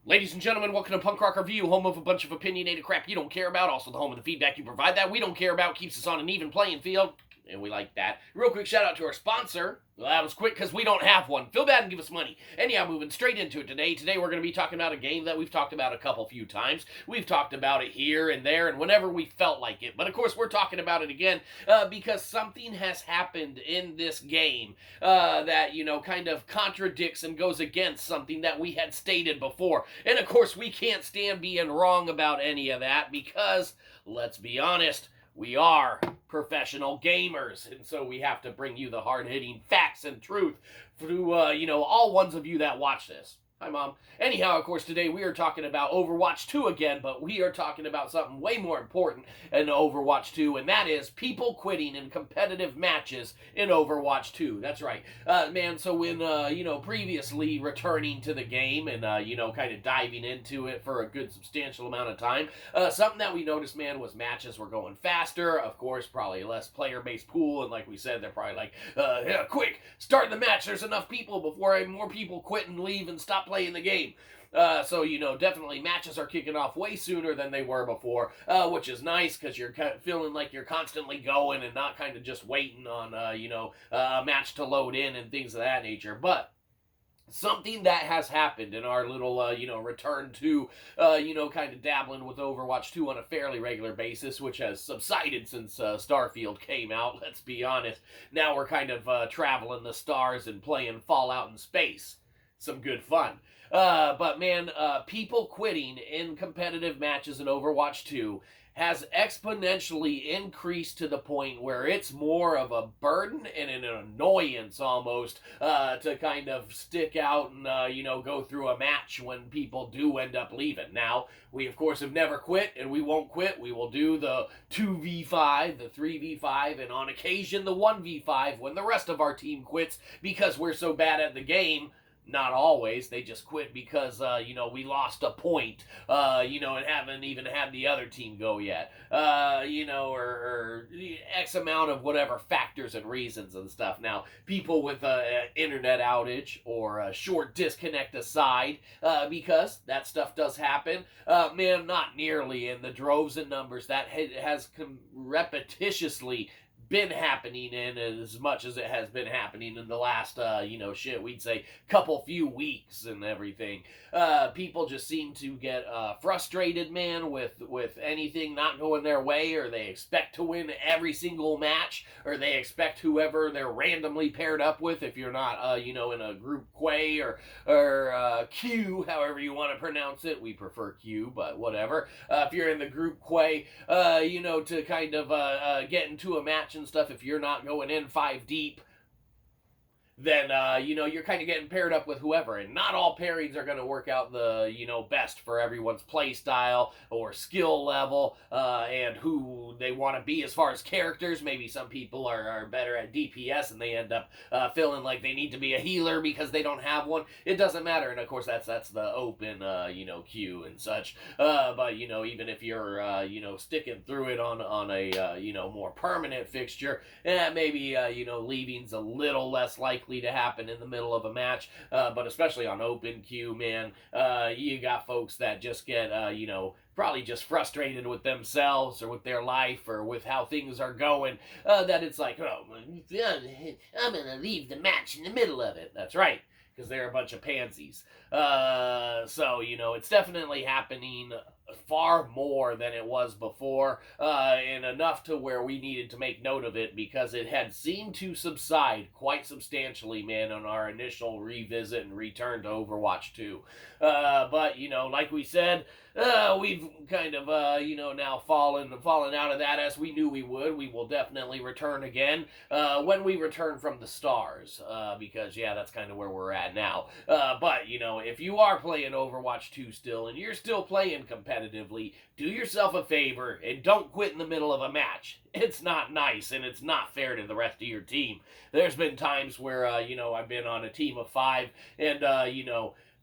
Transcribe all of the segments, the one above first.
Ladies and gentlemen, welcome to Punk Rock Review, home of a bunch of opinionated crap you don't care about, also the home of the feedback you provide that we don't care about, keeps us on an even playing field, and we like that. Real quick shout out to our sponsor. Well, that was quick because we don't have one. Feel bad and give us money. Anyhow, moving straight into it today. Today we're going to be talking about a game that we've talked about a few times. We've talked about it here and there and whenever we felt like it. But of course we're talking about it again because something has happened in this game that, kind of contradicts and goes against something that we had stated before. And of course we can't stand being wrong about any of that because, let's be honest, we are professional gamers, and so we have to bring you the hard-hitting facts and truth through, all ones of you that watch this. Hi, Mom. Anyhow, of course, today we are talking about Overwatch 2 again, but we are talking about something way more important in Overwatch 2, and that is people quitting in competitive matches in Overwatch 2. That's right. So when, previously returning to the game and, kind of diving into it for a good substantial amount of time, something that we noticed, man, was matches were going faster. Of course, probably less player-based pool, and like we said, they're probably like, quick, start the match. There's enough people before more people quit and leave and stop playing the game. Definitely matches are kicking off way sooner than they were before, which is nice because you're kind of feeling like you're constantly going and not kind of just waiting on, a match to load in and things of that nature. But something that has happened in our little, return to, kind of dabbling with Overwatch 2 on a fairly regular basis, which has subsided since Starfield came out, let's be honest. Now we're kind of traveling the stars and playing Fallout in space. Some good fun. But man, people quitting in competitive matches in Overwatch 2 has exponentially increased to the point where it's more of a burden and an annoyance almost to kind of stick out and, go through a match when people do end up leaving. Now, we of course have never quit and we won't quit. We will do the 2v5, the 3v5, and on occasion the 1v5 when the rest of our team quits because we're so bad at the game. Not always. They just quit because, we lost a point, and haven't even had the other team go yet, or X amount of whatever factors and reasons and stuff. Now, people with internet outage or a short disconnect aside, because that stuff does happen, man, not nearly in the droves and numbers that has repetitiously been happening in as much as it has been happening in the last, we'd say few weeks and everything. People just seem to get frustrated, man, with anything not going their way, or they expect to win every single match, or they expect whoever they're randomly paired up with, if you're not, in a group quay or queue, however you want to pronounce it. We prefer queue, but whatever. If you're in the group quay, to kind of get into a match and stuff, if you're not going in 5 deep, then, you're kind of getting paired up with whoever. And not all pairings are going to work out the, best for everyone's play style or skill level and who they want to be as far as characters. Maybe some people are better at DPS and they end up feeling like they need to be a healer because they don't have one. It doesn't matter. And, of course, that's the open, queue and such. But, even if you're, sticking through it on a, more permanent fixture, maybe, leaving's a little less likely to happen in the middle of a match, but especially on open queue, man, you got folks that just get, probably just frustrated with themselves or with their life or with how things are going, that it's like, oh, I'm gonna leave the match in the middle of it. That's right, because they're a bunch of pansies. It's definitely happening far more than it was before, and enough to where we needed to make note of it because it had seemed to subside quite substantially, man, on our initial revisit and return to Overwatch 2. But, like we said, we've kind of, now fallen out of that as we knew we would. We will definitely return again when we return from the stars, because, yeah, that's kind of where we're at now. But, if you are playing Overwatch 2 still, and you're still playing competitively, do yourself a favor and don't quit in the middle of a match. It's not nice, and it's not fair to the rest of your team. There's been times where, I've been on a team of 5, and,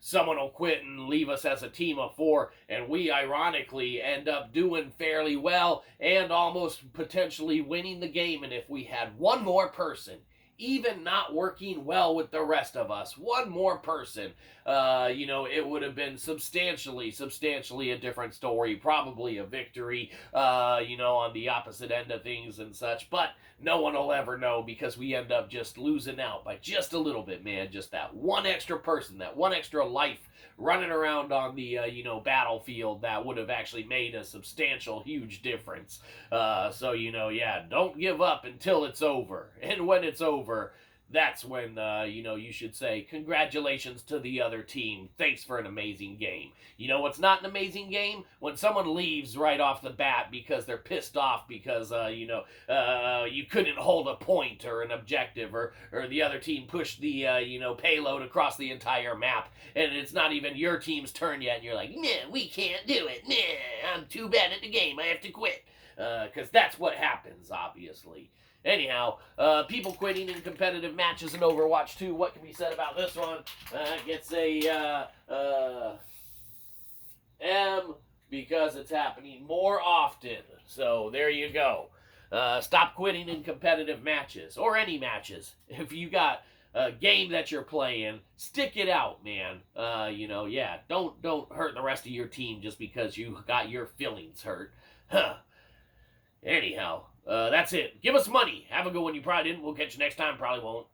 someone will quit and leave us as a team of 4, and we ironically end up doing fairly well and almost potentially winning the game. And if we had one more person even not working well with the rest of us, one more person it would have been substantially a different story, probably a victory, on the opposite end of things and such. But no one will ever know because we end up just losing out by just a little bit, man. Just that one extra person, that one extra life running around on the, battlefield that would have actually made a substantial, huge difference. Don't give up until it's over. And when it's over, that's when, you should say, congratulations to the other team. Thanks for an amazing game. You know what's not an amazing game? When someone leaves right off the bat because they're pissed off because, you couldn't hold a point or an objective, or the other team pushed the, payload across the entire map, and it's not even your team's turn yet, and you're like, nah, we can't do it. Nah, I'm too bad at the game. I have to quit. Because that's what happens, obviously. Anyhow, people quitting in competitive matches in Overwatch 2. What can be said about this one? Gets a M because it's happening more often. So there you go. Stop quitting in competitive matches or any matches. If you got a game that you're playing, stick it out, man. Don't hurt the rest of your team just because you got your feelings hurt. Huh. Anyhow, that's it. Give us money. Have a good one. You probably didn't. We'll catch you next time. Probably won't.